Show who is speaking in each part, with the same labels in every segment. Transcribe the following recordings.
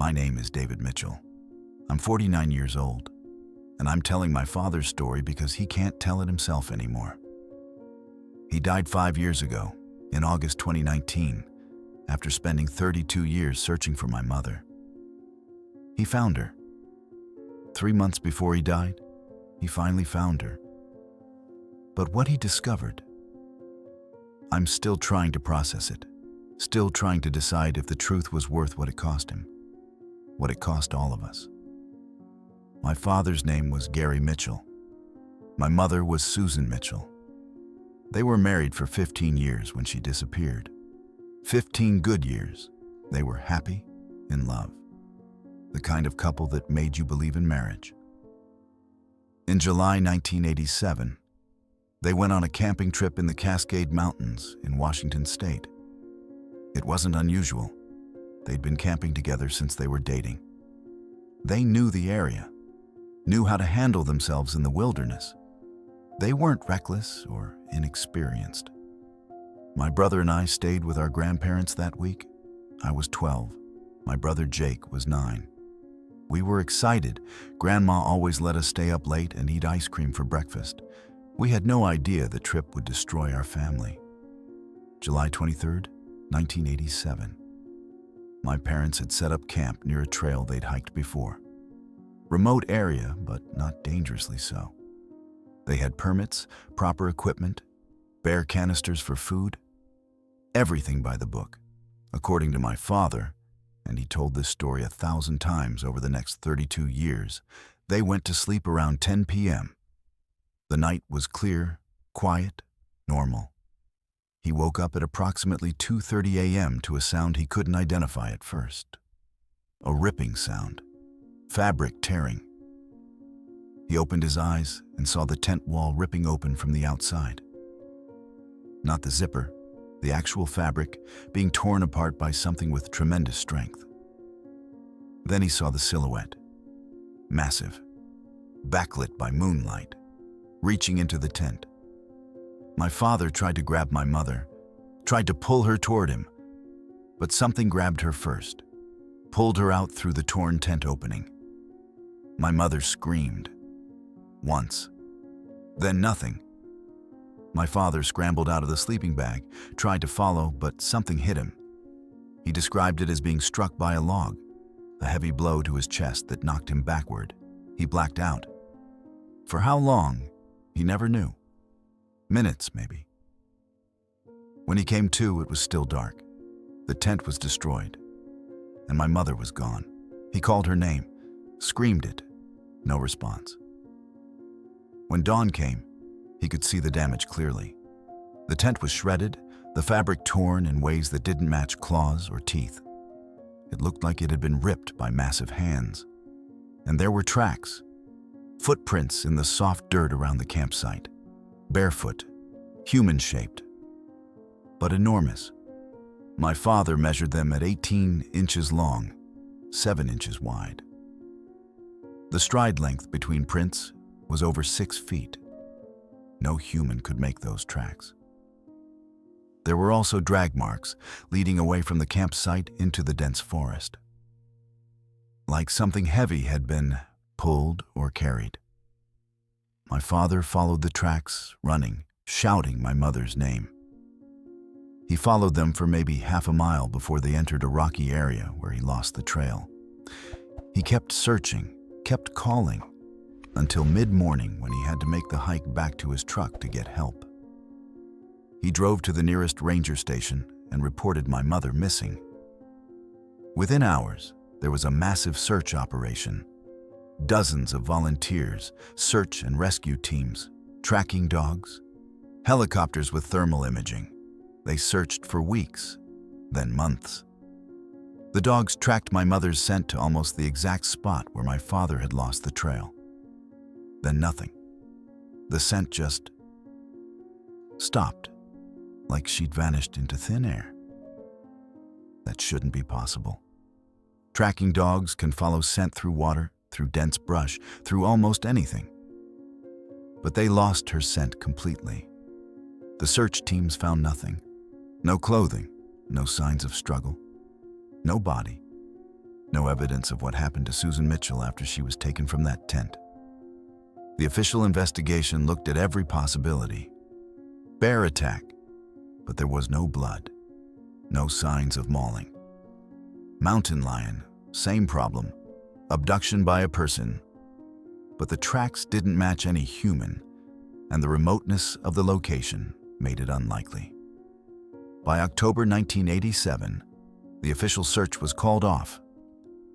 Speaker 1: My name is David Mitchell. I'm 49 years old, and I'm telling my father's story because he can't tell it himself anymore. He died 5 years ago, in August 2019, after spending 32 years searching for my mother. He found her. 3 months before he died, he finally found her. But what he discovered, I'm still trying to process it, still trying to decide if the truth was worth what it cost him, what it cost all of us. My father's name was Gary Mitchell. My mother was Susan Mitchell. They were married for 15 years when she disappeared. 15 good years. They were happy, in love. The kind of couple that made you believe in marriage. In July 1987, they went on a camping trip in the Cascade Mountains in Washington State. It wasn't unusual. They'd been camping together since they were dating. They knew the area, knew how to handle themselves in the wilderness. They weren't reckless or inexperienced. My brother and I stayed with our grandparents that week. I was 12. My brother Jake was 9. We were excited. Grandma always let us stay up late and eat ice cream for breakfast. We had no idea the trip would destroy our family. July 23rd, 1987. My parents had set up camp near a trail they'd hiked before. Remote area, but not dangerously so. They had permits, proper equipment, bare canisters for food, everything by the book, according to my father, and he told this story 1,000 times over the next 32 years. They went to sleep around 10 p.m. The night was clear, quiet, normal. He woke up at approximately 2:30 a.m. to a sound he couldn't identify at first. A ripping sound, fabric tearing. He opened his eyes and saw the tent wall ripping open from the outside. Not the zipper, the actual fabric being torn apart by something with tremendous strength. Then he saw the silhouette, massive, backlit by moonlight, reaching into the tent. My father tried to grab my mother, tried to pull her toward him, but something grabbed her first, pulled her out through the torn tent opening. My mother screamed. Once. Then nothing. My father scrambled out of the sleeping bag, tried to follow, but something hit him. He described it as being struck by a log, a heavy blow to his chest that knocked him backward. He blacked out. For how long, he never knew. Minutes, maybe. When he came to, it was still dark. The tent was destroyed, and my mother was gone. He called her name, screamed it. No response. When dawn came, he could see the damage clearly. The tent was shredded, the fabric torn in ways that didn't match claws or teeth. It looked like it had been ripped by massive hands. And there were tracks, footprints in the soft dirt around the campsite. Barefoot, human-shaped, but enormous. My father measured them at 18 inches long, 7 inches wide. The stride length between prints was over 6 feet. No human could make those tracks. There were also drag marks leading away from the campsite into the dense forest. Like something heavy had been pulled or carried. My father followed the tracks, running, shouting my mother's name. He followed them for maybe half a mile before they entered a rocky area where he lost the trail. He kept searching, kept calling, until mid-morning when he had to make the hike back to his truck to get help. He drove to the nearest ranger station and reported my mother missing. Within hours, there was a massive search operation. Dozens of volunteers, search and rescue teams, tracking dogs, helicopters with thermal imaging. They searched for weeks, then months. The dogs tracked my mother's scent to almost the exact spot where my father had lost the trail. Then nothing. The scent just stopped, like she'd vanished into thin air. That shouldn't be possible. Tracking dogs can follow scent through water, through dense brush, through almost anything. But they lost her scent completely. The search teams found nothing. No clothing, no signs of struggle, no body. No evidence of what happened to Susan Mitchell after she was taken from that tent. The official investigation looked at every possibility. Bear attack, but there was no blood, no signs of mauling. Mountain lion, same problem, abduction by a person, but the tracks didn't match any human, and the remoteness of the location made it unlikely. By October 1987, the official search was called off.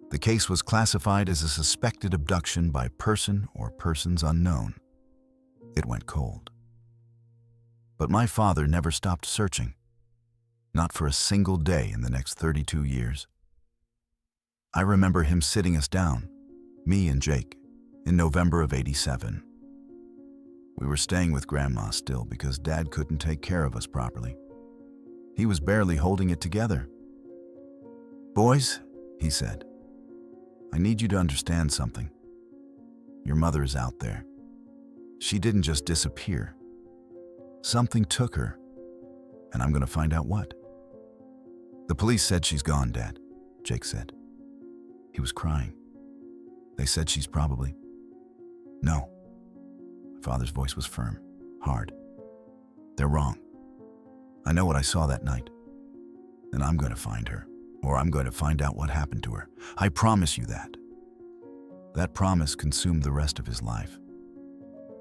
Speaker 1: The case was classified as a suspected abduction by person or persons unknown. It went cold. But my father never stopped searching, not for a single day in the next 32 years. I remember him sitting us down, me and Jake, in November of '87. We were staying with Grandma still because Dad couldn't take care of us properly. He was barely holding it together. "Boys," he said, "I need you to understand something. Your mother is out there. She didn't just disappear. Something took her, and I'm going to find out what." "The police said she's gone, Dad," Jake said. He was crying. "They said she's probably..." "No." My father's voice was firm, hard. "They're wrong. I know what I saw that night, and I'm going to find her, or I'm going to find out what happened to her. I promise you that." That promise consumed the rest of his life.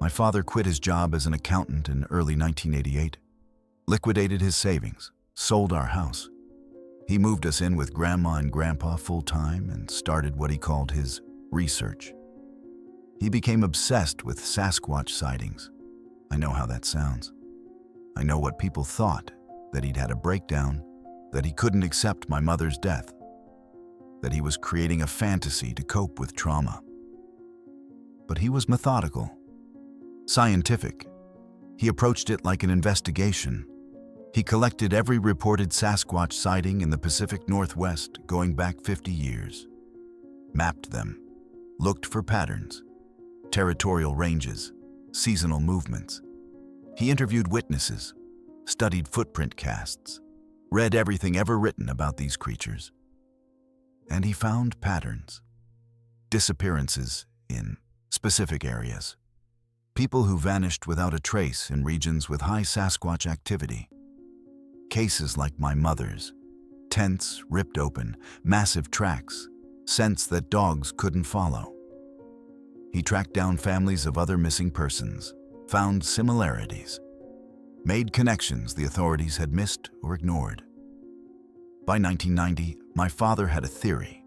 Speaker 1: My father quit his job as an accountant in early 1988, liquidated his savings, sold our house. He moved us in with Grandma and Grandpa full-time and started what he called his research. He became obsessed with Sasquatch sightings. I know how that sounds. I know what people thought, that he'd had a breakdown, that he couldn't accept my mother's death, that he was creating a fantasy to cope with trauma. But he was methodical, scientific. He approached it like an investigation. He collected every reported Sasquatch sighting in the Pacific Northwest going back 50 years, mapped them, looked for patterns, territorial ranges, seasonal movements. He interviewed witnesses, studied footprint casts, read everything ever written about these creatures. And he found patterns, disappearances in specific areas, people who vanished without a trace in regions with high Sasquatch activity. Cases like my mother's, tents ripped open, massive tracks, scents that dogs couldn't follow. He tracked down families of other missing persons, found similarities, made connections the authorities had missed or ignored. By 1990, my father had a theory.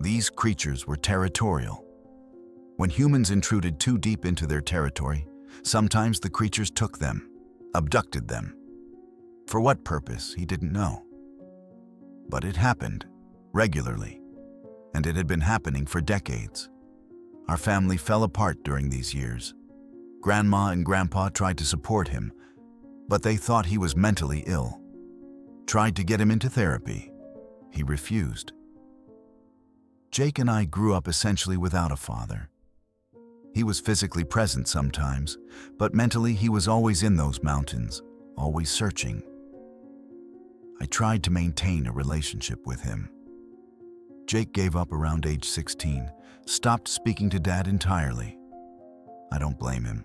Speaker 1: These creatures were territorial. When humans intruded too deep into their territory, sometimes the creatures took them, abducted them. For what purpose, he didn't know. But it happened, regularly, and it had been happening for decades. Our family fell apart during these years. Grandma and Grandpa tried to support him, but they thought he was mentally ill. Tried to get him into therapy. He refused. Jake and I grew up essentially without a father. He was physically present sometimes, but mentally he was always in those mountains, always searching. I tried to maintain a relationship with him. Jake gave up around age 16, stopped speaking to Dad entirely. I don't blame him.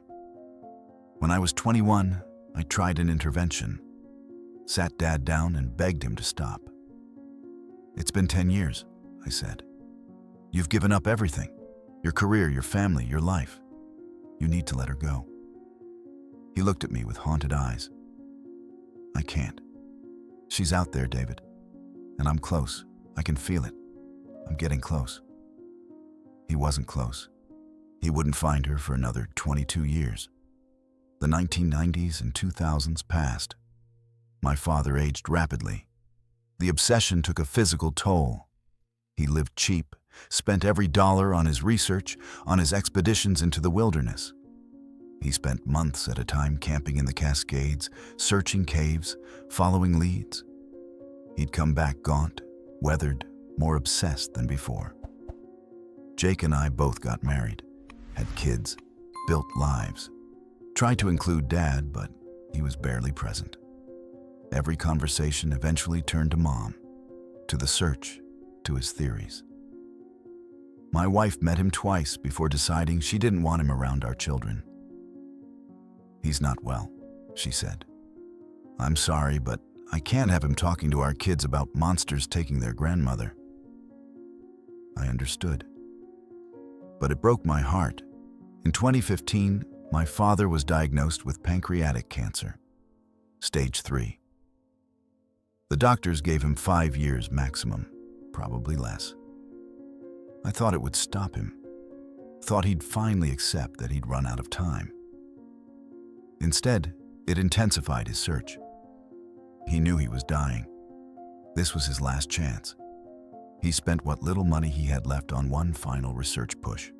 Speaker 1: When I was 21, I tried an intervention, sat Dad down and begged him to stop. "It's been 10 years, I said. "You've given up everything, your career, your family, your life. You need to let her go." He looked at me with haunted eyes. "I can't. She's out there, David, and I'm close. I can feel it. I'm getting close." He wasn't close. He wouldn't find her for another 22 years. The 1990s and 2000s passed. My father aged rapidly. The obsession took a physical toll. He lived cheap, spent every dollar on his research, on his expeditions into the wilderness. He spent months at a time camping in the Cascades, searching caves, following leads. He'd come back gaunt, weathered, more obsessed than before. Jake and I both got married, had kids, built lives. Tried to include Dad, but he was barely present. Every conversation eventually turned to Mom, to the search, to his theories. My wife met him twice before deciding she didn't want him around our children. "He's not well," she said. "I'm sorry, but I can't have him talking to our kids about monsters taking their grandmother." I understood. But it broke my heart. In 2015, my father was diagnosed with pancreatic cancer, stage 3. The doctors gave him 5 years maximum, probably less. I thought it would stop him. Thought he'd finally accept that he'd run out of time. Instead, it intensified his search. He knew he was dying. This was his last chance. He spent what little money he had left on one final research push.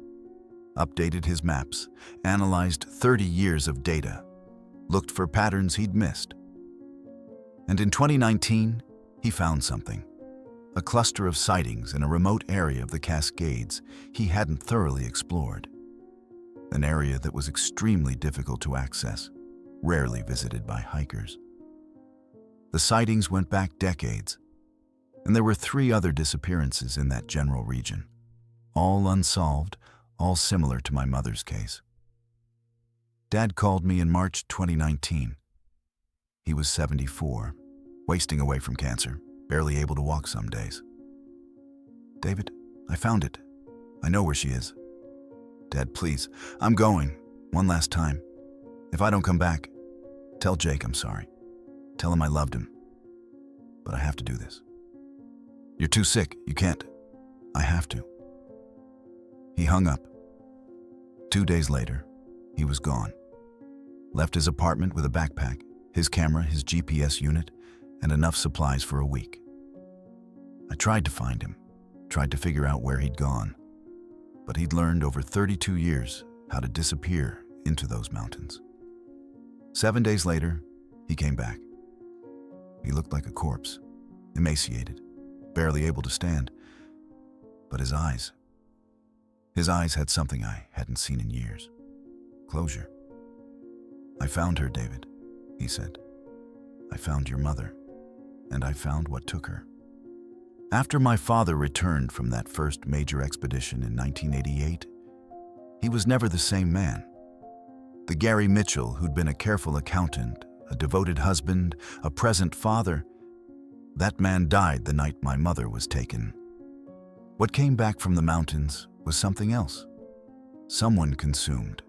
Speaker 1: Updated his maps, analyzed 30 years of data, looked for patterns he'd missed. And in 2019, he found something. A cluster of sightings in a remote area of the Cascades he hadn't thoroughly explored. An area that was extremely difficult to access, rarely visited by hikers. The sightings went back decades, and there were 3 other disappearances in that general region, all unsolved, all similar to my mother's case. Dad called me in March 2019. He was 74, wasting away from cancer, barely able to walk some days. "David, I found it. I know where she is." "Dad, please, I'm going. One last time. If I don't come back, tell Jake I'm sorry. Tell him I loved him. But I have to do this." "You're too sick. You can't." "I have to." He hung up. 2 days later, he was gone. Left his apartment with a backpack, his camera, his GPS unit, and enough supplies for a week. I tried to find him, tried to figure out where he'd gone, but he'd learned over 32 years how to disappear into those mountains. 7 days later, he came back. He looked like a corpse, emaciated, barely able to stand. But his eyes had something I hadn't seen in years. Closure. "I found her, David," he said. "I found your mother, and I found what took her." After my father returned from that first major expedition in 1988, he was never the same man. The Gary Mitchell who'd been a careful accountant, a devoted husband, a present father, that man died the night my mother was taken. What came back from the mountains was something else. Someone consumed.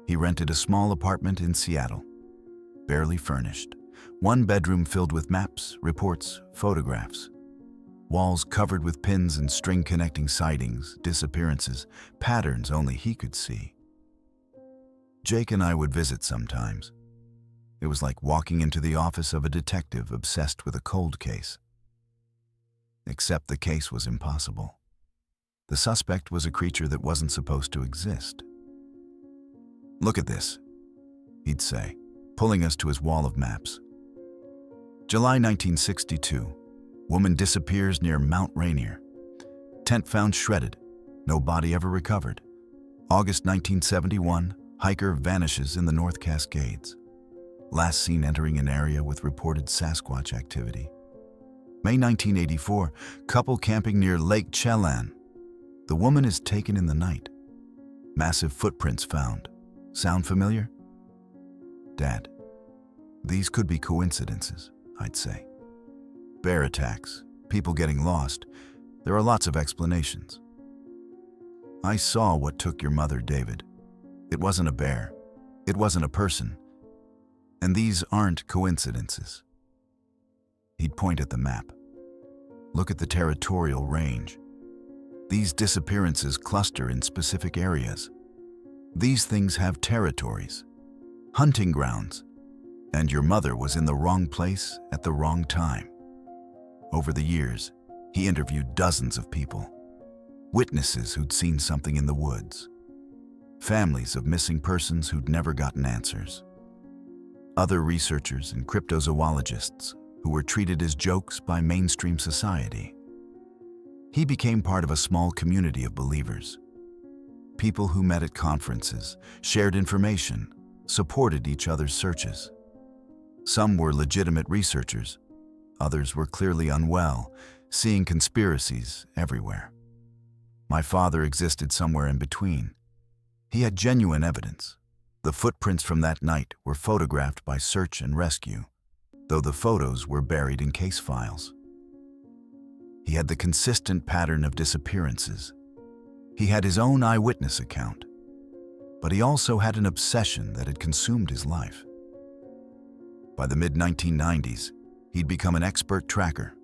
Speaker 1: He rented a small apartment in Seattle, barely furnished. 1 bedroom filled with maps, reports, photographs. Walls covered with pins and string connecting sightings, disappearances, patterns only he could see. Jake and I would visit sometimes. It was like walking into the office of a detective obsessed with a cold case. Except the case was impossible. The suspect was a creature that wasn't supposed to exist. "Look at this," he'd say, pulling us to his wall of maps. July 1962, woman disappears near Mount Rainier. Tent found shredded, no body ever recovered. August 1971, hiker vanishes in the North Cascades. Last seen entering an area with reported Sasquatch activity. May 1984, couple camping near Lake Chelan. The woman is taken in the night. Massive footprints found. Sound familiar? Dad, these could be coincidences, I'd say. Bear attacks, people getting lost. There are lots of explanations. I saw what took your mother, David. It wasn't a bear. It wasn't a person. And these aren't coincidences. He'd point at the map. Look at the territorial range. These disappearances cluster in specific areas. These things have territories, hunting grounds, and your mother was in the wrong place at the wrong time. Over the years, he interviewed dozens of people, witnesses who'd seen something in the woods, families of missing persons who'd never gotten answers, other researchers and cryptozoologists who were treated as jokes by mainstream society. He became part of a small community of believers, people who met at conferences, shared information, supported each other's searches. Some were legitimate My father existed somewhere in between. He had genuine evidence. The footprints from that night were photographed by search and rescue, though the photos were buried in case files. He had the consistent pattern of disappearances. He had his own eyewitness account, but he also had an obsession that had consumed his life. By the mid-1990s, he'd become an expert tracker.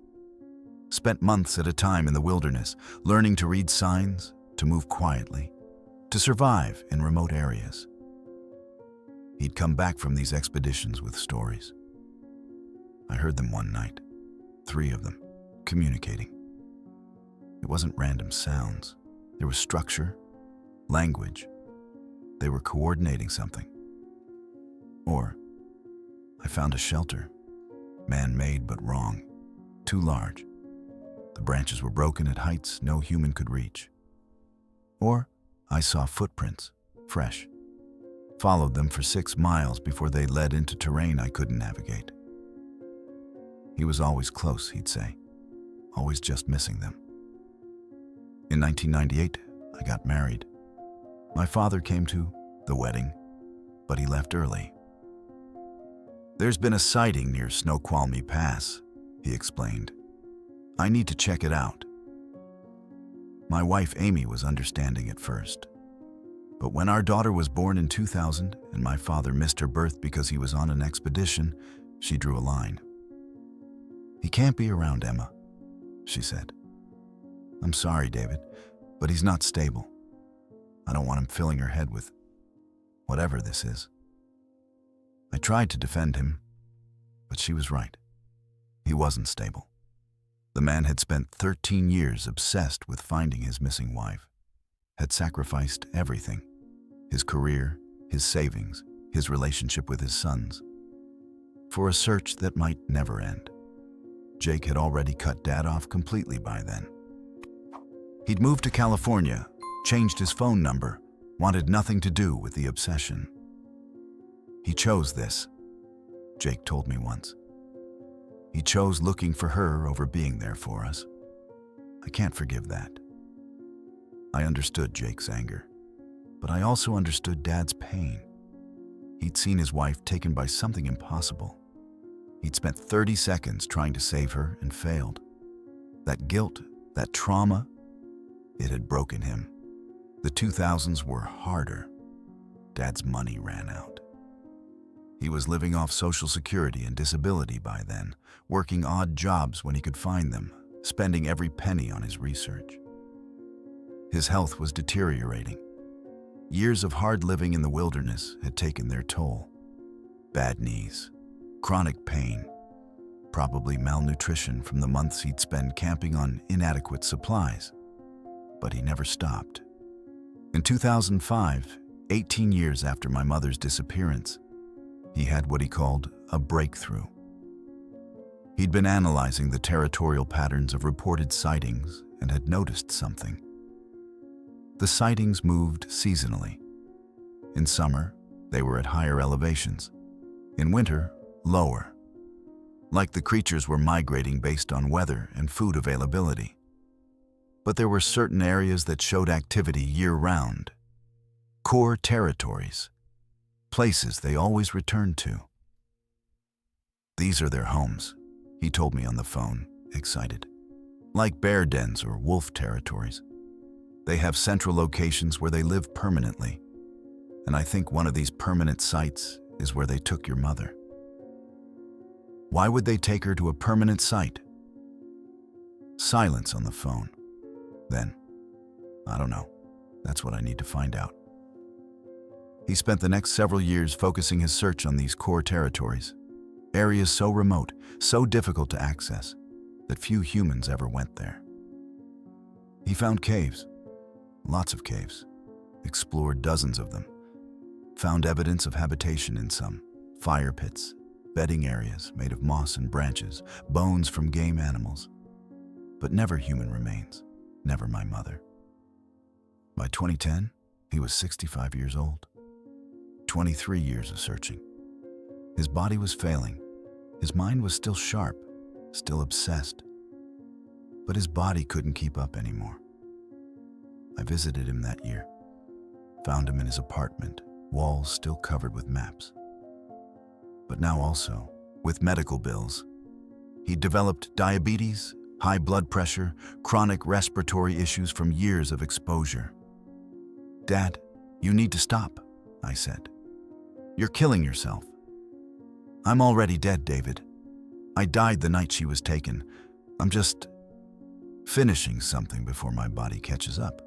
Speaker 1: Spent months at a time in the wilderness, learning to read signs, to move quietly, to survive in remote areas. He'd come back from these expeditions with stories. I heard them one night, 3 of them, communicating. It wasn't random sounds. There was structure, language. They were coordinating something. Or, I found a shelter, man-made but wrong, too large. The branches were broken at heights no human could reach. Or, I saw footprints, fresh. Followed them for 6 miles before they led into terrain I couldn't navigate. He was always close, he'd say, always just missing them. In 1998, I got married. My father came to the wedding, but he left early. There's been a sighting near Snoqualmie Pass, he explained. I need to check it out. My wife Amy was understanding at first. But when our daughter was born in 2000 and my father missed her birth because he was on an expedition, she drew a line. He can't be around Emma, she said. I'm sorry, David, but he's not stable. I don't want him filling her head with whatever this is. I tried to defend him, but she was right. He wasn't stable. The man had spent 13 years obsessed with finding his missing wife, had sacrificed everything, his career, his savings, his relationship with his sons, for a search that might never end. Jake had already cut Dad off completely by then. He'd moved to California, changed his phone number, wanted nothing to do with the obsession. He chose this, Jake told me once. He chose looking for her over being there for us. I can't forgive that. I understood Jake's anger, but I also understood Dad's pain. He'd seen his wife taken by something impossible. He'd spent 30 seconds trying to save her and failed. That guilt, that trauma, it had broken him. The 2000s were harder. Dad's money ran out. He was living off Social Security and disability by then, working odd jobs when he could find them, spending every penny on his research. His health was deteriorating. Years of hard living in the wilderness had taken their toll. Bad knees, chronic pain, probably malnutrition from the months he'd spent camping on inadequate supplies. But he never stopped. In 2005, 18 years after my mother's disappearance, he had what he called a breakthrough. He'd been analyzing the territorial patterns of reported sightings and had noticed something. The sightings moved seasonally. In summer, they were at higher elevations. In winter, lower. Like the creatures were migrating based on weather and food availability. But there were certain areas that showed activity year-round. Core territories. Places they always returned to. These are their homes, he told me on the phone, excited. Like bear dens or wolf territories. They have central locations where they live permanently. And I think one of these permanent sites is where they took your mother. Why would they take her to a permanent site? Silence on the phone. Then, I don't know. That's what I need to find out. He spent the next several years focusing his search on these core territories, areas so remote, so difficult to access, that few humans ever went there. He found caves, lots of caves, explored dozens of them, found evidence of habitation in some, fire pits, bedding areas made of moss and branches, bones from game animals, but never human remains, never my mother. By 2010, he was 65 years old. 23 years of searching. His body was failing. His mind was still sharp, still obsessed. But his body couldn't keep up anymore. I visited him that year. Found him in his apartment, walls still covered with maps. But now also, with medical bills. He'd developed diabetes, high blood pressure, chronic respiratory issues from years of exposure. "Dad, you need to stop," I said. "You're killing yourself." "I'm already dead, David. I died the night she was taken. I'm just finishing something before my body catches up.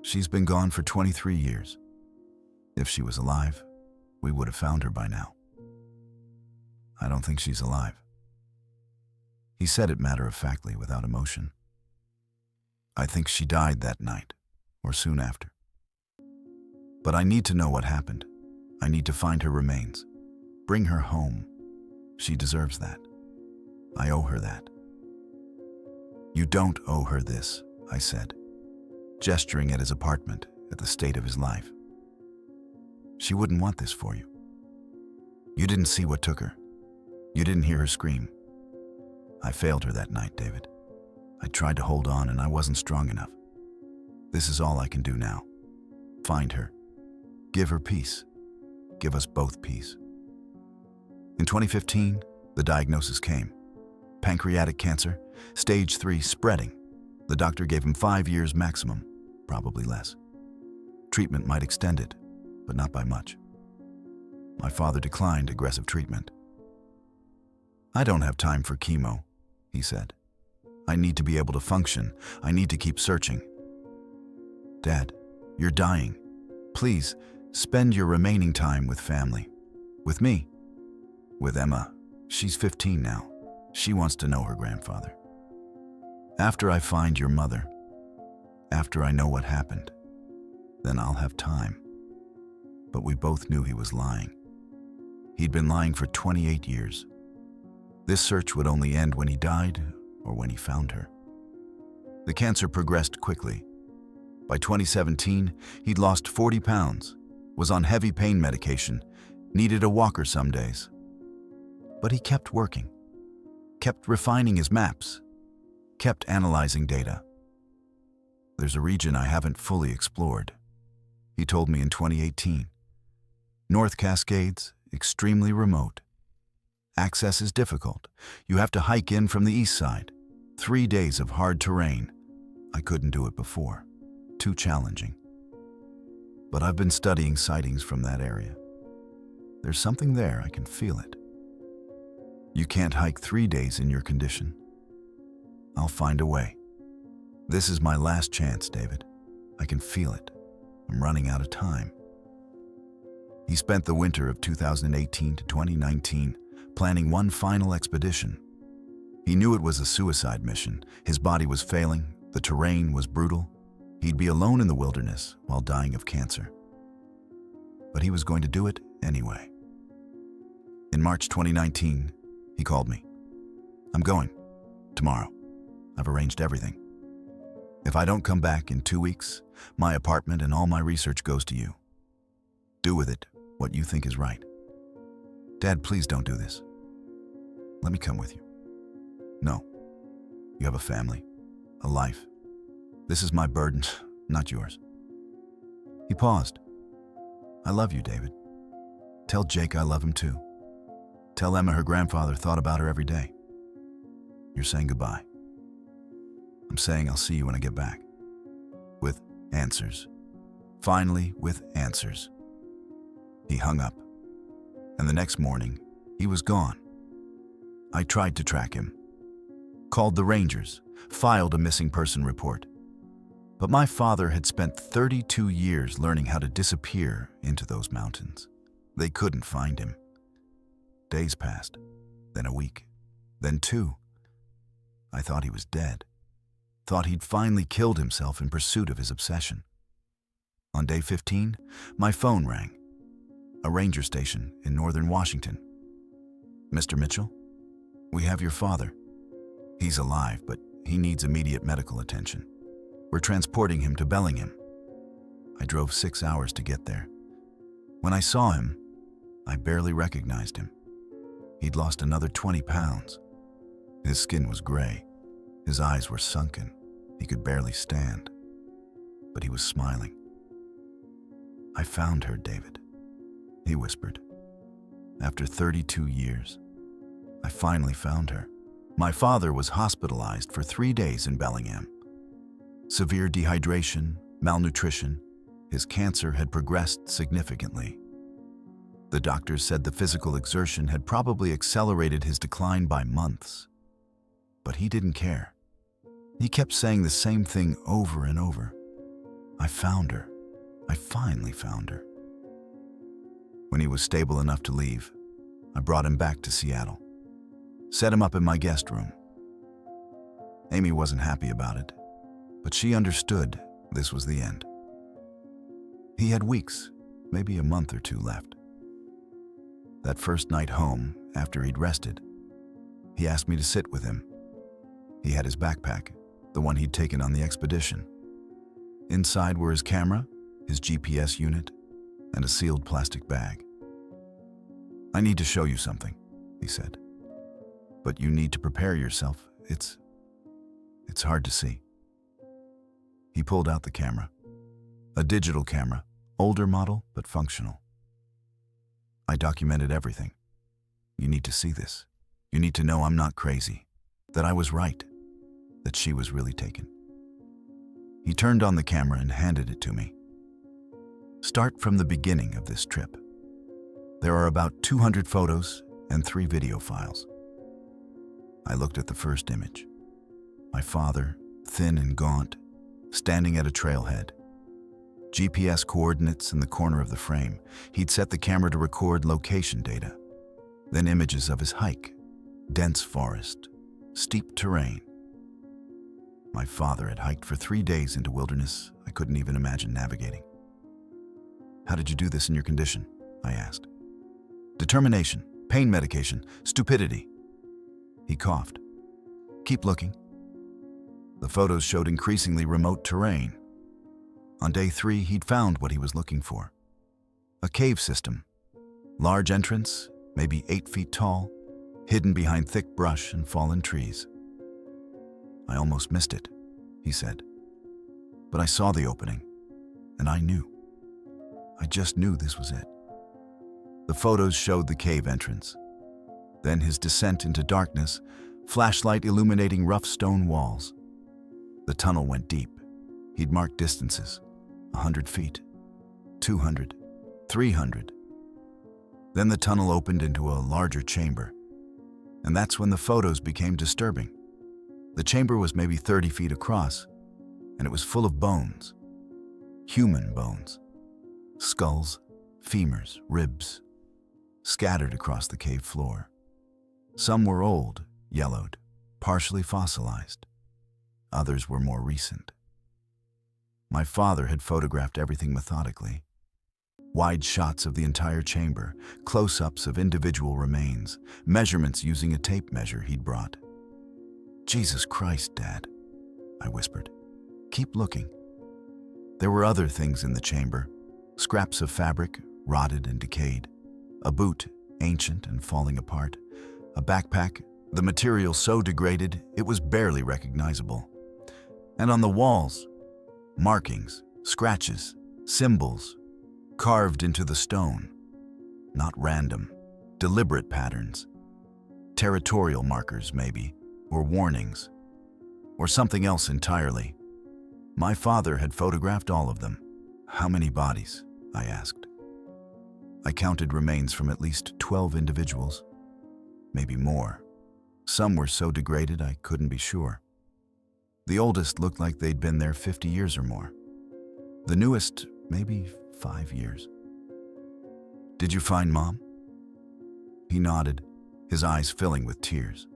Speaker 1: She's been gone for 23 years. If she was alive, we would have found her by now. I don't think she's alive." He said it matter-of-factly, without emotion. "I think she died that night, or soon after. But I need to know what happened. I need to find her remains. Bring her home. She deserves that. I owe her that." "You don't owe her this," I said, gesturing at his apartment, at the state of his life. "She wouldn't want this for you. You didn't see what took her. You didn't hear her scream. I failed her that night, David. I tried to hold on and I wasn't strong enough. This is all I can do now. Find her. Give her peace. Give us both peace." In 2015, the diagnosis came. Pancreatic cancer, stage 3, spreading. The doctor gave him 5 years maximum, probably less. Treatment might extend it, but not by much. My father declined aggressive treatment. "I don't have time for chemo," he said. "I need to be able to function. I need to keep searching." "Dad, you're dying. Please, spend your remaining time with family. With me. With Emma. She's 15 now. She wants to know her grandfather. After I find your mother, after I know what happened, then I'll have time." But we both knew he was lying. He'd been lying for 28 years. This search would only end when he died or when he found her. The cancer progressed quickly. By 2017, he'd lost 40 pounds, was on heavy pain medication, needed a walker some days. But he kept working, kept refining his maps, kept analyzing data. "There's a region I haven't fully explored," he told me in 2018. "North Cascades, extremely remote. Access is difficult. You have to hike in from the east side. 3 days of hard terrain. I couldn't do it before. Too challenging. But I've been studying sightings from that area. There's something there, I can feel it. You can't hike 3 days in your condition. I'll find a way. This is my last chance, David. I can feel it. I'm running out of time." He spent the winter of 2018 to 2019 planning one final expedition. He knew it was a suicide mission. His body was failing, the terrain was brutal. He'd be alone in the wilderness while dying of cancer. But he was going to do it anyway. In March 2019, he called me. "I'm going. Tomorrow. I've arranged everything. If I don't come back in 2 weeks, my apartment and all my research goes to you. Do with it what you think is right." "Dad, please don't do this. Let me come with you." "No. You have a family, a life. This is my burden, not yours." He paused. "I love you, David. Tell Jake I love him too. Tell Emma her grandfather thought about her every day. You're saying goodbye. I'm saying I'll see you when I get back. With answers. Finally, with answers." He hung up, and the next morning, he was gone. I tried to track him. Called the Rangers, filed a missing person report. But my father had spent 32 years learning how to disappear into those mountains. They couldn't find him. Days passed, then a week, then 2. I thought he was dead. Thought he'd finally killed himself in pursuit of his obsession. On day 15, my phone rang. A ranger station in northern Washington. "Mr. Mitchell, we have your father. He's alive, but he needs immediate medical attention. We're transporting him to Bellingham." I drove 6 hours to get there. When I saw him, I barely recognized him. He'd lost another 20 pounds. His skin was gray. His eyes were sunken. He could barely stand. but he was smiling. "I found her, David," he whispered. "After 32 years, I finally found her." My father was hospitalized for 3 days in Bellingham. Severe dehydration, malnutrition, his cancer had progressed significantly. The doctors said the physical exertion had probably accelerated his decline by months. But he didn't care. He kept saying the same thing over and over. "I found her. I finally found her." When he was stable enough to leave, I brought him back to Seattle. Set him up in my guest room. Amy wasn't happy about it, but she understood this was the end. He had weeks, maybe a month or two left. That first night home, after he'd rested, he asked me to sit with him. He had his backpack, the one he'd taken on the expedition. Inside were his camera, his GPS unit, and a sealed plastic bag. "I need to show you something," he said. "But you need to prepare yourself. It's hard to see." He pulled out the camera. A digital camera, older model but functional. "I documented everything. You need to see this. You need to know I'm not crazy, that I was right, that she was really taken." He turned on the camera and handed it to me. "Start from the beginning of this trip. There are about 200 photos and 3 video files." I looked at the first image. My father, thin and gaunt, standing at a trailhead. GPS coordinates in the corner of the frame. He'd set the camera to record location data. Then images of his hike, dense forest, steep terrain. My father had hiked for 3 days into wilderness I couldn't even imagine navigating. "How did you do this in your condition?" I asked. "Determination, pain medication, stupidity." He coughed. "Keep looking." The photos showed increasingly remote terrain. On day 3, he'd found what he was looking for. A cave system. Large entrance, maybe 8 feet tall, hidden behind thick brush and fallen trees. "I almost missed it," he said. "But I saw the opening, and I knew. I just knew this was it." The photos showed the cave entrance. Then his descent into darkness, flashlight illuminating rough stone walls. The tunnel went deep. He'd marked distances, 100 feet, 200, 300. Then the tunnel opened into a larger chamber. And that's when the photos became disturbing. The chamber was maybe 30 feet across, and it was full of bones. Human bones. Skulls, femurs, ribs, scattered across the cave floor. Some were old, yellowed, partially fossilized. Others were more recent. My father had photographed everything methodically. Wide shots of the entire chamber, close-ups of individual remains, measurements using a tape measure he'd brought. "Jesus Christ, Dad," I whispered. "Keep looking." There were other things in the chamber. Scraps of fabric, rotted and decayed. A boot, ancient and falling apart. A backpack, the material so degraded it was barely recognizable. And on the walls, markings, scratches, symbols, carved into the stone. Not random, deliberate patterns. Territorial markers, maybe, or warnings, or something else entirely. My father had photographed all of them. "How many bodies?" I asked. I counted remains from at least 12 individuals, maybe more. Some were so degraded I couldn't be sure. The oldest looked like they'd been there 50 years or more. The newest, maybe 5 years. "Did you find Mom?" He nodded, his eyes filling with tears.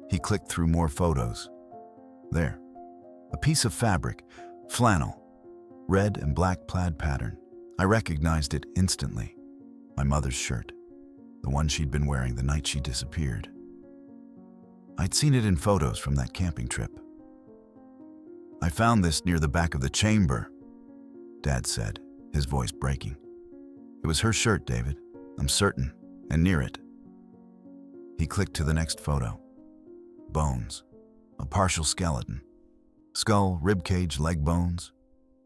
Speaker 1: He clicked through more photos. There, a piece of fabric, flannel, red and black plaid pattern. I recognized it instantly. My mother's shirt, the one she'd been wearing the night she disappeared. I'd seen it in photos from that camping trip. "I found this near the back of the chamber," Dad said, his voice breaking. "It was her shirt, David, I'm certain, and near it." He clicked to the next photo. Bones, a partial skeleton. Skull, ribcage, leg bones,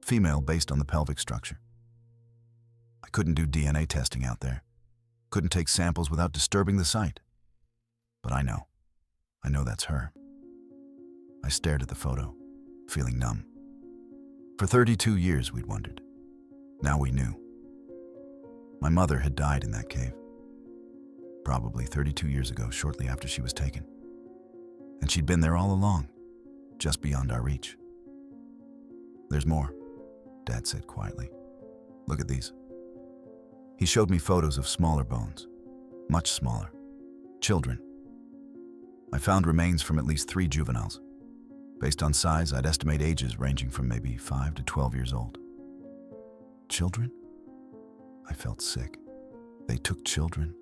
Speaker 1: female based on the pelvic structure. I couldn't do DNA testing out there. Couldn't take samples without disturbing the site. But I know that's her. I stared at the photo, feeling numb. For 32 years we'd wondered. Now we knew. My mother had died in that cave. Probably 32 years ago, shortly after she was taken. And she'd been there all along, just beyond our reach. There's more, Dad said quietly. Look at these. He showed me photos of smaller bones, much smaller, children. I found remains from at least 3 juveniles. Based on size, I'd estimate ages ranging from maybe 5 to 12 years old. Children? I felt sick. They took children.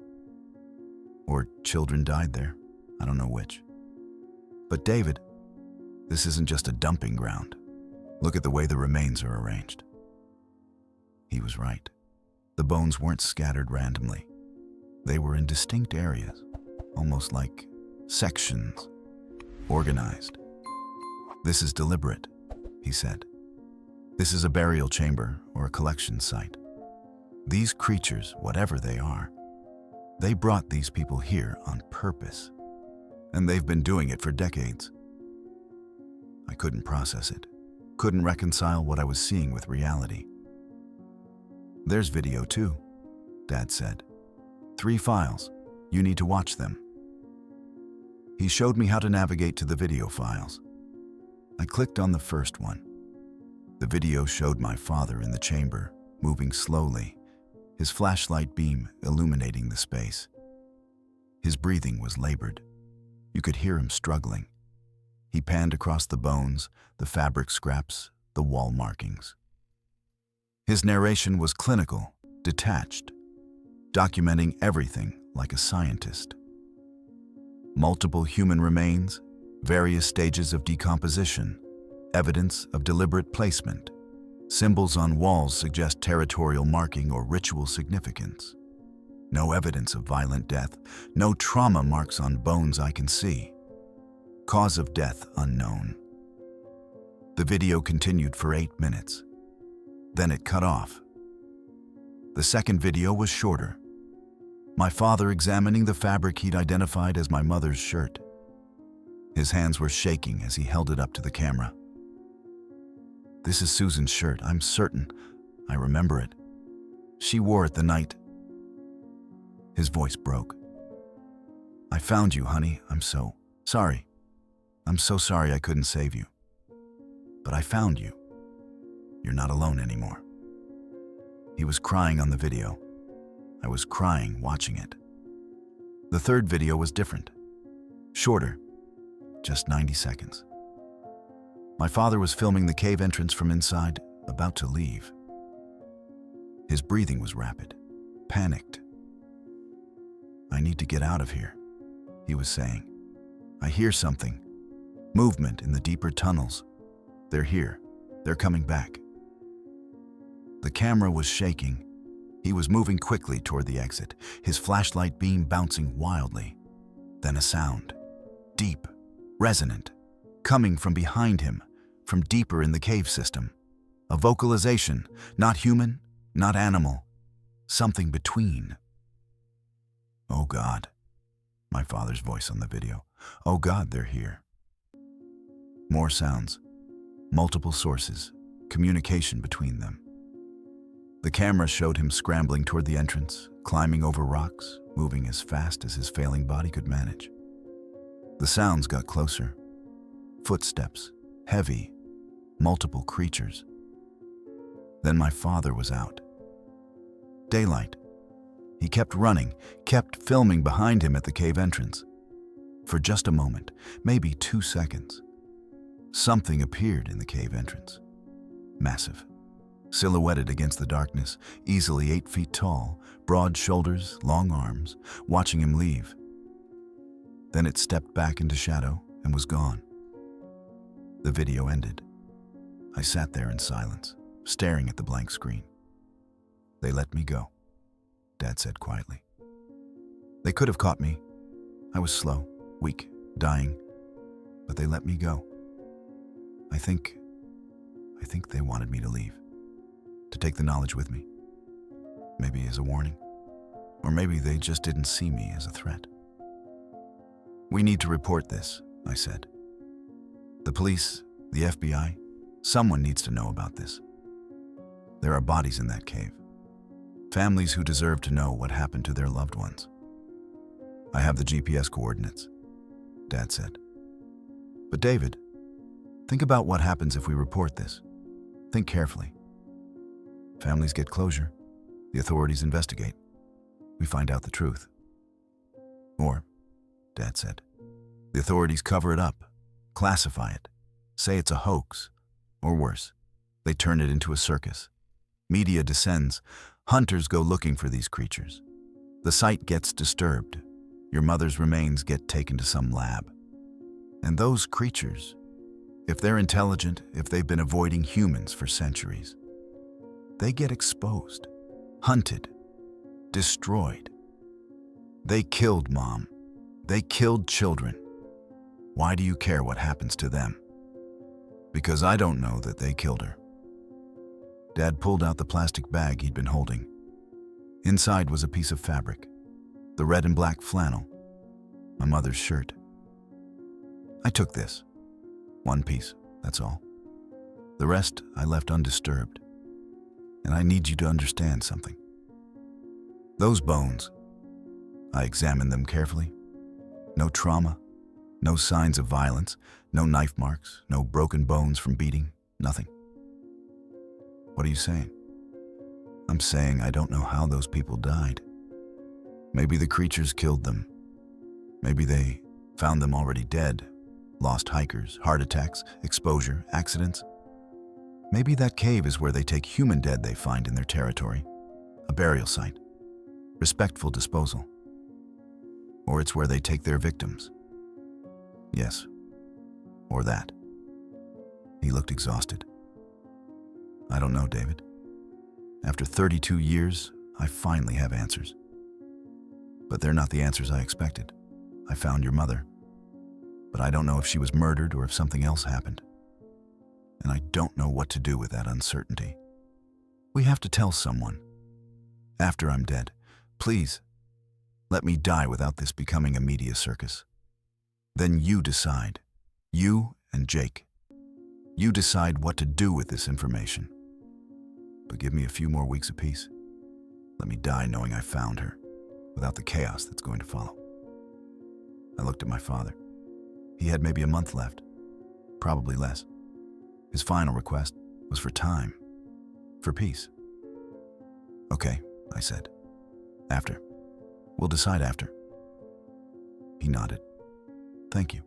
Speaker 1: Or children died there. I don't know which. But David, this isn't just a dumping ground. Look at the way the remains are arranged. He was right. The bones weren't scattered randomly. They were in distinct areas, almost like sections, organized. This is deliberate, he said. This is a burial chamber or a collection site. These creatures, whatever they are, they brought these people here on purpose, and they've been doing it for decades. I couldn't process it, couldn't reconcile what I was seeing with reality. There's video too, Dad said. 3 files. You need to watch them. He showed me how to navigate to the video files. I clicked on the first one. The video showed my father in the chamber, moving slowly, his flashlight beam illuminating the space. His breathing was labored. You could hear him struggling. He panned across the bones, the fabric scraps, the wall markings. His narration was clinical, detached, documenting everything like a scientist. Multiple human remains, various stages of decomposition, evidence of deliberate placement. Symbols on walls suggest territorial marking or ritual significance. No evidence of violent death, no trauma marks on bones I can see. Cause of death unknown. The video continued for 8 minutes. Then it cut off. The second video was shorter. My father examining the fabric he'd identified as my mother's shirt. His hands were shaking as he held it up to the camera. This is Susan's shirt, I'm certain. I remember it. She wore it the night. His voice broke. I found you, honey. I'm so sorry. I'm so sorry I couldn't save you. But I found you. You're not alone anymore. He was crying on the video. I was crying watching it. The third video was different. Shorter. Just 90 seconds. My father was filming the cave entrance from inside, about to leave. His breathing was rapid, panicked. I need to get out of here, he was saying. I hear something. Movement in the deeper tunnels. They're here. They're coming back. The camera was shaking. He was moving quickly toward the exit, his flashlight beam bouncing wildly. Then a sound. Deep, resonant, coming from behind him, from deeper in the cave system. A vocalization, not human, not animal, something between. Oh God, my father's voice on the video. Oh God, they're here. More sounds, multiple sources, communication between them. The camera showed him scrambling toward the entrance, climbing over rocks, moving as fast as his failing body could manage. The sounds got closer. Footsteps, heavy, multiple creatures. Then my father was out. Daylight. He kept running, kept filming behind him at the cave entrance. For just a moment, maybe 2 seconds, something appeared in the cave entrance. Massive. Silhouetted against the darkness, easily 8 feet tall, broad shoulders, long arms, watching him leave. Then it stepped back into shadow and was gone. The video ended. I sat there in silence, staring at the blank screen. They let me go, Dad said quietly. They could have caught me. I was slow, weak, dying, but they let me go. I think I think they wanted me to leave, to take the knowledge with me. Maybe as a warning, or maybe they just didn't see me as a threat. We need to report this, I said. The police, the FBI, someone needs to know about this. There are bodies in that cave. Families who deserve to know what happened to their loved ones. I have the GPS coordinates, Dad said. But David, think about what happens if we report this. Think carefully. Families get closure. The authorities investigate. We find out the truth. Or, Dad said, the authorities cover it up, classify it, say it's a hoax, or worse, they turn it into a circus. Media descends. Hunters go looking for these creatures. The site gets disturbed. Your mother's remains get taken to some lab. And those creatures, if they're intelligent, if they've been avoiding humans for centuries, they get exposed, hunted, destroyed. They killed Mom. They killed children. Why do you care what happens to them? Because I don't know that they killed her. Dad pulled out the plastic bag he'd been holding. Inside was a piece of fabric, the red and black flannel, my mother's shirt. I took this. One piece, that's all. The rest I left undisturbed. And I need you to understand something. Those bones, I examined them carefully. No trauma, no signs of violence, no knife marks, no broken bones from beating, nothing. What are you saying? I'm saying I don't know how those people died. Maybe the creatures killed them. Maybe they found them already dead. Lost hikers, heart attacks, exposure, accidents. Maybe that cave is where they take human dead they find in their territory. A burial site. Respectful disposal. Or it's where they take their victims. Yes. Or that. He looked exhausted. I don't know, David. After 32 years, I finally have answers. But they're not the answers I expected. I found your mother. But I don't know if she was murdered or if something else happened. And I don't know what to do with that uncertainty. We have to tell someone. After I'm dead, please, let me die without this becoming a media circus. Then you decide. You and Jake. You decide what to do with this information. But give me a few more weeks of peace. Let me die knowing I found her, without the chaos that's going to follow. I looked at my father. He had maybe a month left, probably less. His final request was for time, for peace. Okay, I said. After. We'll decide after. He nodded. Thank you.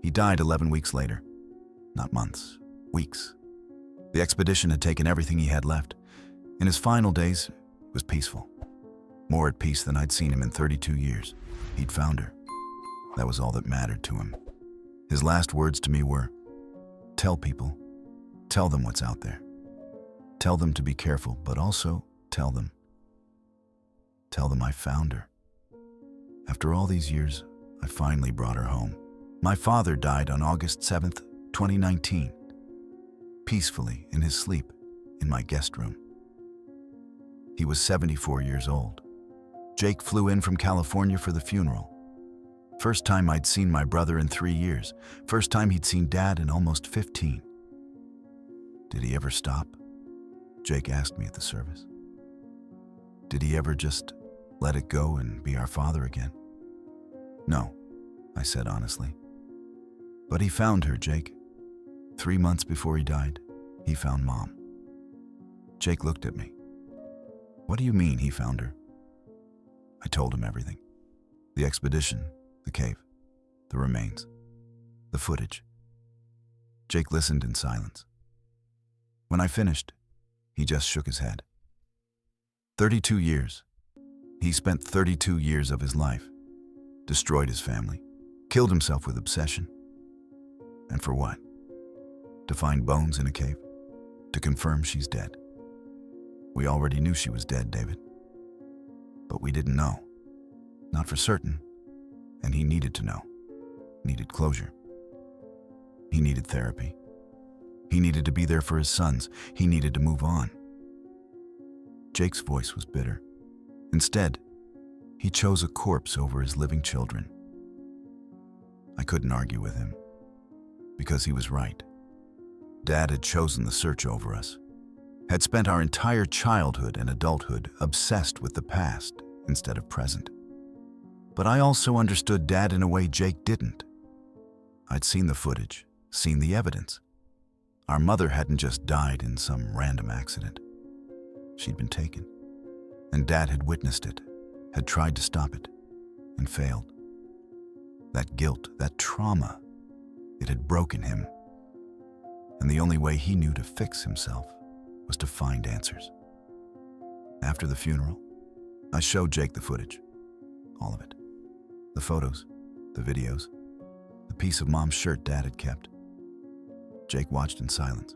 Speaker 1: He died 11 weeks later. Not months, weeks. The expedition had taken everything he had left. In his final days, it was peaceful. More at peace than I'd seen him in 32 years. He'd found her. That was all that mattered to him. His last words to me were, tell people, tell them what's out there. Tell them to be careful, but also tell them I found her. After all these years, I finally brought her home. My father died on August 7th, 2019, peacefully in his sleep in my guest room. He was 74 years old. Jake flew in from California for the funeral. First time I'd seen my brother in 3 years. First time he'd seen Dad in almost 15. Did he ever stop? Jake asked me at the service. Did he ever just let it go and be our father again? No, I said honestly. But he found her, Jake. 3 months before he died, he found Mom. Jake looked at me. What do you mean he found her? I told him everything. The expedition, the cave, the remains, the footage. Jake listened in silence. When I finished, he just shook his head. 32 years. He spent 32 years of his life, destroyed his family, killed himself with obsession. And for what? To find bones in a cave? To confirm she's dead? We already knew she was dead, David. But we didn't know. Not for certain. And he needed to know. Needed closure. He needed therapy. He needed to be there for his sons. He needed to move on. Jake's voice was bitter. Instead, he chose a corpse over his living children. I couldn't argue with him, because he was right. Dad had chosen the search over us, had spent our entire childhood and adulthood obsessed with the past instead of present. But I also understood Dad in a way Jake didn't. I'd seen the footage, seen the evidence. Our mother hadn't just died in some random accident. She'd been taken, and Dad had witnessed it, had tried to stop it, and failed. That guilt, that trauma, it had broken him. And the only way he knew to fix himself was to find answers. After the funeral, I showed Jake the footage, all of it. The photos, the videos, the piece of Mom's shirt Dad had kept. Jake watched in silence.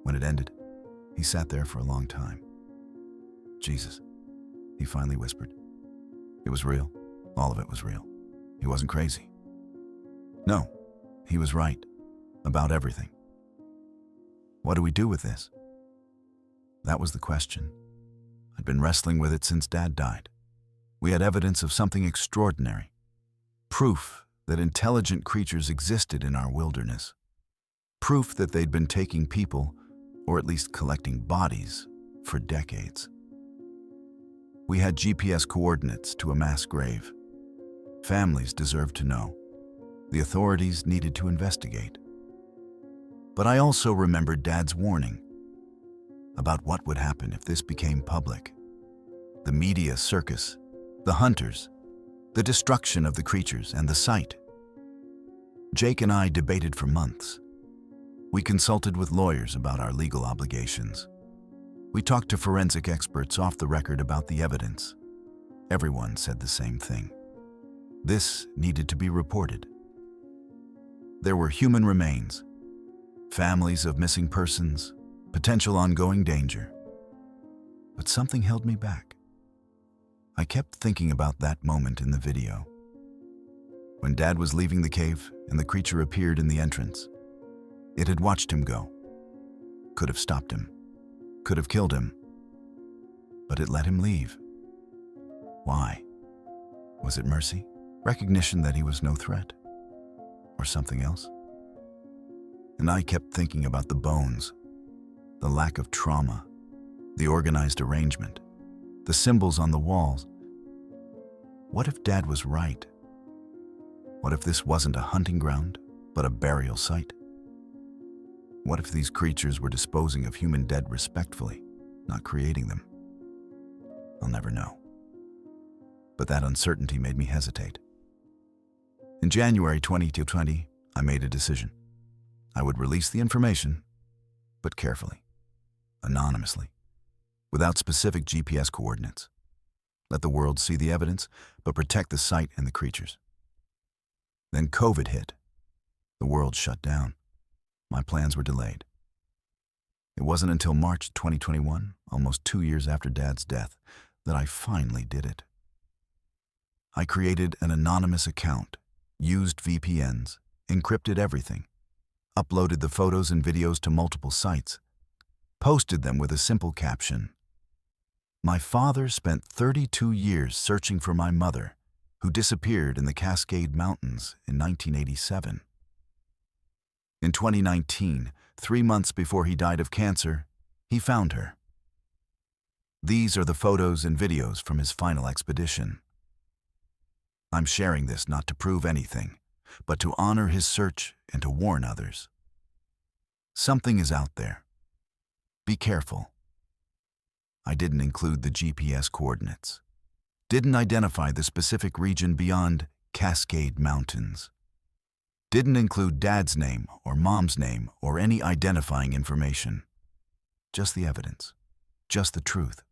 Speaker 1: When it ended, he sat there for a long time. Jesus, he finally whispered. It was real. All of it was real. He wasn't crazy. No, he was right about everything. What do we do with this? That was the question. I'd been wrestling with it since Dad died. We had evidence of something extraordinary. Proof that intelligent creatures existed in our wilderness. Proof that they'd been taking people, or at least collecting bodies, for decades. We had GPS coordinates to a mass grave. Families deserved to know. The authorities needed to investigate. But I also remembered Dad's warning about what would happen if this became public. The media circus, the hunters, the destruction of the creatures and the site. Jake and I debated for months. We consulted with lawyers about our legal obligations. We talked to forensic experts off the record about the evidence. Everyone said the same thing. This needed to be reported. There were human remains, families of missing persons, potential ongoing danger. But something held me back. I kept thinking about that moment in the video. When Dad was leaving the cave and the creature appeared in the entrance. It had watched him go. Could have stopped him. Could have killed him. But it let him leave. Why? Was it mercy? Recognition that he was no threat? Or something else? And I kept thinking about the bones, the lack of trauma, the organized arrangement, the symbols on the walls. What if Dad was right? What if this wasn't a hunting ground, but a burial site? What if these creatures were disposing of human dead respectfully, not creating them? I'll never know. But that uncertainty made me hesitate. In January 2020, I made a decision. I would release the information, but carefully, anonymously, without specific GPS coordinates. Let the world see the evidence, but protect the site and the creatures. Then COVID hit. The world shut down. My plans were delayed. It wasn't until March 2021, almost 2 years after Dad's death, that I finally did it. I created an anonymous account, used VPNs, encrypted everything, uploaded the photos and videos to multiple sites, posted them with a simple caption. My father spent 32 years searching for my mother, who disappeared in the Cascade Mountains in 1987. In 2019, 3 months before he died of cancer, he found her. These are the photos and videos from his final expedition. I'm sharing this not to prove anything, but to honor his search and to warn others. Something is out there. Be careful. I didn't include the GPS coordinates. Didn't identify the specific region beyond Cascade Mountains. Didn't include Dad's name or Mom's name or any identifying information. Just the evidence. Just the truth.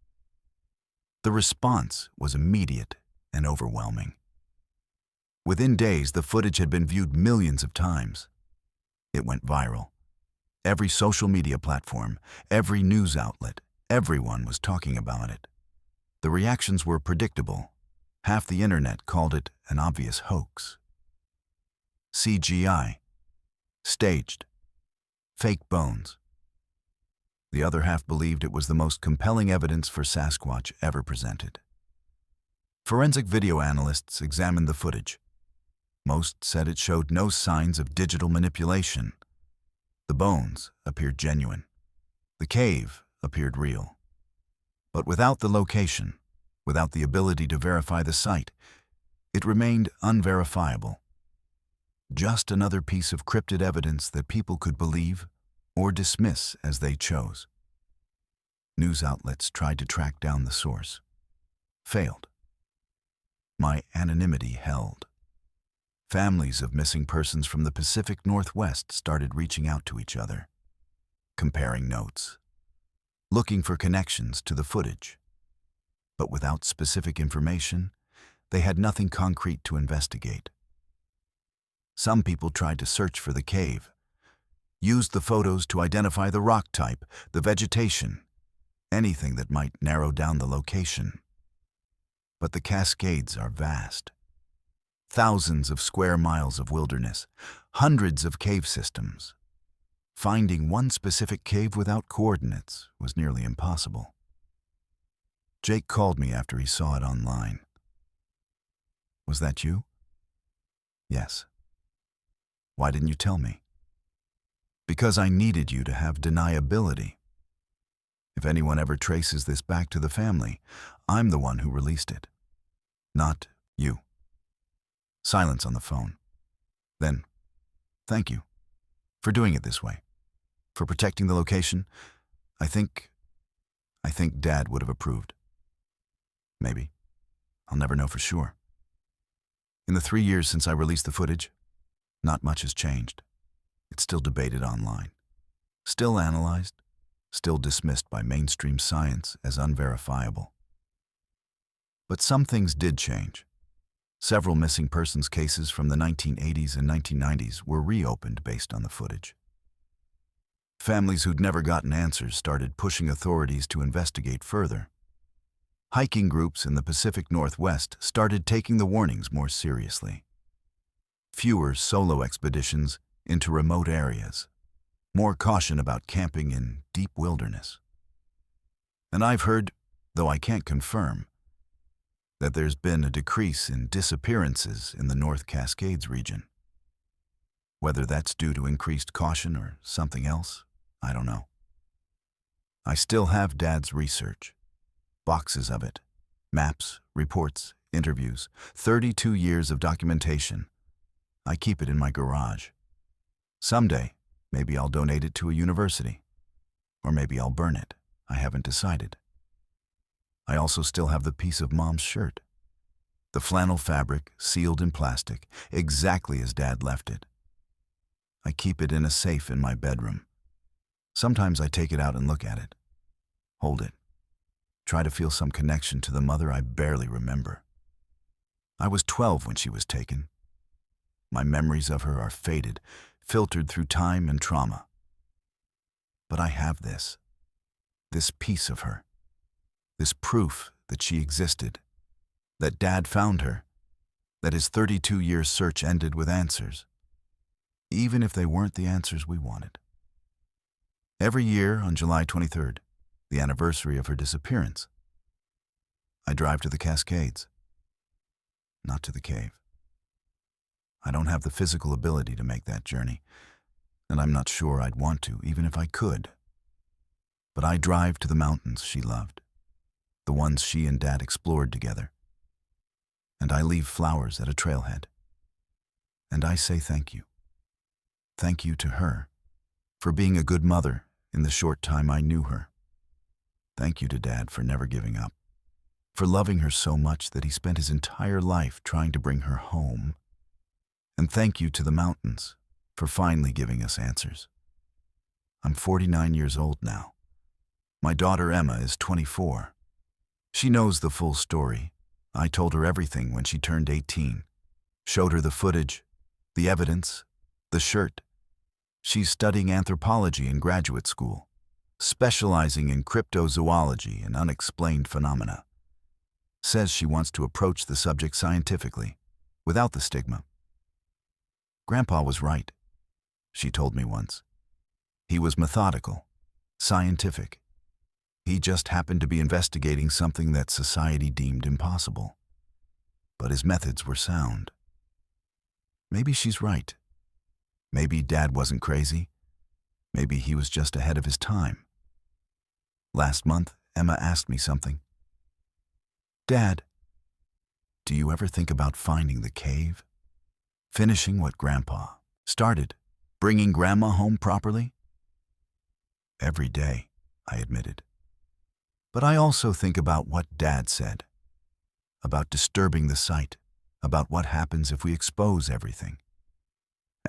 Speaker 1: The response was immediate and overwhelming. Within days, the footage had been viewed millions of times. It went viral. Every social media platform, every news outlet, everyone was talking about it. The reactions were predictable. Half the internet called it an obvious hoax. CGI. Staged. fake bones. The other half believed it was the most compelling evidence for Sasquatch ever presented. Forensic video analysts examined the footage. Most said it showed no signs of digital manipulation. The bones appeared genuine. The cave appeared real. But without the location, without the ability to verify the site, it remained unverifiable. Just another piece of cryptid evidence that people could believe or dismiss as they chose. News outlets tried to track down the source. Failed. My anonymity held. Families of missing persons from the Pacific Northwest started reaching out to each other, comparing notes, looking for connections to the footage. But without specific information, they had nothing concrete to investigate. Some people tried to search for the cave, used the photos to identify the rock type, the vegetation, anything that might narrow down the location. But the Cascades are vast. Thousands of square miles of wilderness, hundreds of cave systems. Finding one specific cave without coordinates was nearly impossible. Jake called me after he saw it online. "Was that you?" "Yes." "Why didn't you tell me?" "Because I needed you to have deniability. If anyone ever traces this back to the family, I'm the one who released it, not you." Silence on the phone. Then, "Thank you for doing it this way, for protecting the location. I think Dad would have approved." "Maybe. I'll never know for sure." In the 3 years since I released the footage, not much has changed. It's still debated online, still analyzed, still dismissed by mainstream science as unverifiable. But some things did change. Several missing persons cases from the 1980s and 1990s were reopened based on the footage. Families who'd never gotten answers started pushing authorities to investigate further. Hiking groups in the Pacific Northwest started taking the warnings more seriously. Fewer solo expeditions into remote areas. More caution about camping in deep wilderness. And I've heard, though I can't confirm, that there's been a decrease in disappearances in the North Cascades region. Whether that's due to increased caution or something else, I don't know. I still have Dad's research. Boxes of it. Maps, reports, interviews, 32 years of documentation. I keep it in my garage. Someday, maybe I'll donate it to a university. Or maybe I'll burn it. I haven't decided. I also still have the piece of Mom's shirt. The flannel fabric, sealed in plastic, exactly as Dad left it. I keep it in a safe in my bedroom. Sometimes I take it out and look at it. Hold it. Try to feel some connection to the mother I barely remember. I was 12 when she was taken. My memories of her are faded, filtered through time and trauma. But I have this piece of her. This proof that she existed, that Dad found her, that his 32-year search ended with answers, even if they weren't the answers we wanted. Every year on July 23rd, the anniversary of her disappearance, I drive to the Cascades, not to the cave. I don't have the physical ability to make that journey, and I'm not sure I'd want to, even if I could. But I drive to the mountains she loved, the ones she and Dad explored together. And I leave flowers at a trailhead. And I say thank you. Thank you to her for being a good mother in the short time I knew her. Thank you to Dad for never giving up, for loving her so much that he spent his entire life trying to bring her home. And thank you to the mountains for finally giving us answers. I'm 49 years old now. My daughter Emma is 24. She knows the full story. I told her everything when she turned 18. Showed her the footage, the evidence, the shirt. She's studying anthropology in graduate school, specializing in cryptozoology and unexplained phenomena. Says she wants to approach the subject scientifically, without the stigma. Grandpa was right, she told me once. He was methodical, scientific. He just happened to be investigating something that society deemed impossible. But his methods were sound. Maybe she's right. Maybe Dad wasn't crazy. Maybe he was just ahead of his time. Last month, Emma asked me something. "Dad, do you ever think about finding the cave? Finishing what Grandpa started? Bringing Grandma home properly?" "Every day," I admitted. "But I also think about what Dad said. About disturbing the site. About what happens if we expose everything.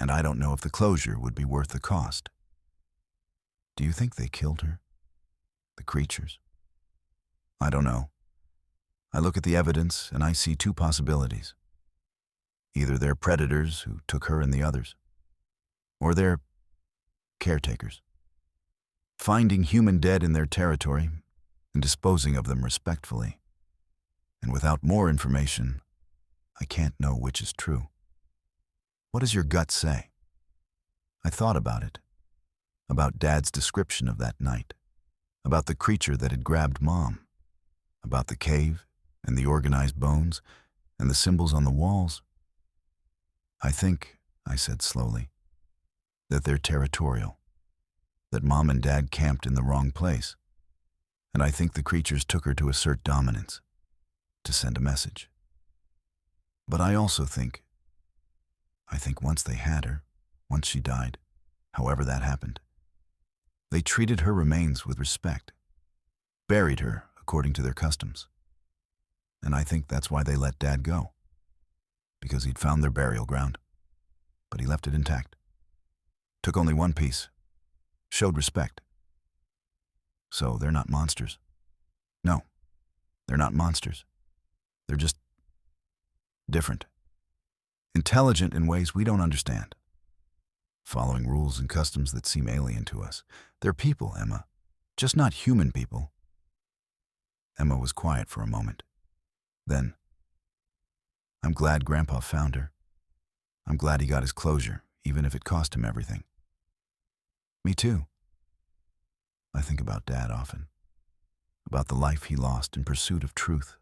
Speaker 1: And I don't know if the closure would be worth the cost." "Do you think they killed her? The creatures?" "I don't know. I look at the evidence and I see two possibilities. Either they're predators who took her and the others, or they're caretakers, finding human dead in their territory and disposing of them respectfully. And without more information, I can't know which is true. What does your gut say?" I thought about it, about Dad's description of that night, about the creature that had grabbed Mom, about the cave and the organized bones and the symbols on the walls. "I think," I said slowly, "that they're territorial, that Mom and Dad camped in the wrong place, and I think the creatures took her to assert dominance, to send a message. But I also think once they had her, once she died, however that happened, they treated her remains with respect, buried her according to their customs. And I think that's why they let Dad go, because he'd found their burial ground, but he left it intact. Took only one piece, showed respect. So they're not monsters. No, they're not monsters. They're just different. Intelligent in ways we don't understand. Following rules and customs that seem alien to us. They're people, Emma. Just not human people." Emma was quiet for a moment. Then, "I'm glad Grandpa found her. I'm glad he got his closure, even if it cost him everything." "Me too. I think about Dad often. About the life he lost in pursuit of truth.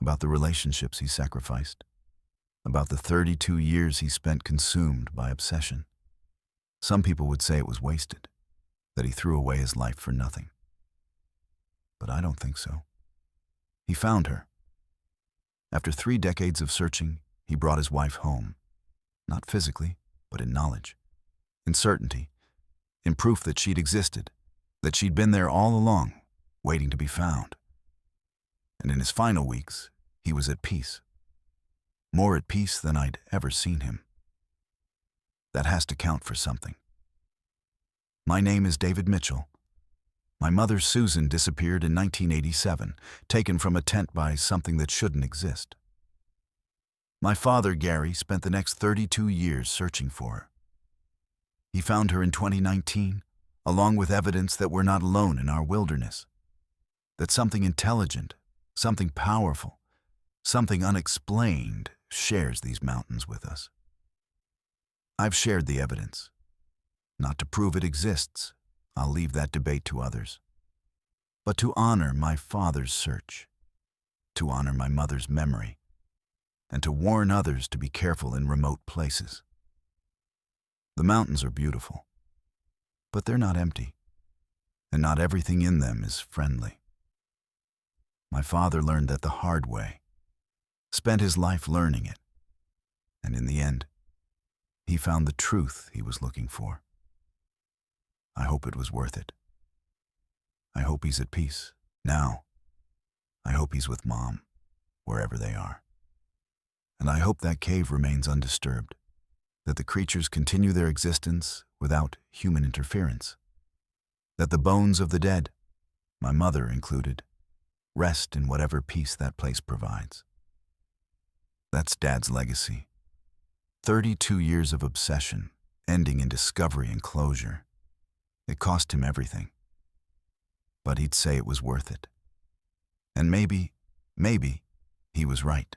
Speaker 1: About the relationships he sacrificed. About the 32 years he spent consumed by obsession. Some people would say it was wasted, that he threw away his life for nothing. But I don't think so. He found her. After 3 decades of searching, he brought his wife home. Not physically, but in knowledge, in certainty, in proof that she'd existed, that she'd been there all along, waiting to be found. And in his final weeks, he was at peace. More at peace than I'd ever seen him. That has to count for something. My name is David Mitchell. My mother, Susan, disappeared in 1987, taken from a tent by something that shouldn't exist. My father, Gary, spent the next 32 years searching for her. He found her in 2019, along with evidence that we're not alone in our wilderness, that something intelligent, something powerful, something unexplained shares these mountains with us. I've shared the evidence. Not to prove it exists, I'll leave that debate to others, but to honor my father's search, to honor my mother's memory, and to warn others to be careful in remote places. The mountains are beautiful, but they're not empty, and not everything in them is friendly. My father learned that the hard way, spent his life learning it, and in the end, he found the truth he was looking for. I hope it was worth it. I hope he's at peace now. I hope he's with Mom, wherever they are. And I hope that cave remains undisturbed, that the creatures continue their existence without human interference, that the bones of the dead, my mother included, rest in whatever peace that place provides. That's Dad's legacy. 32 years of obsession, ending in discovery and closure. It cost him everything. But he'd say it was worth it. And maybe he was right.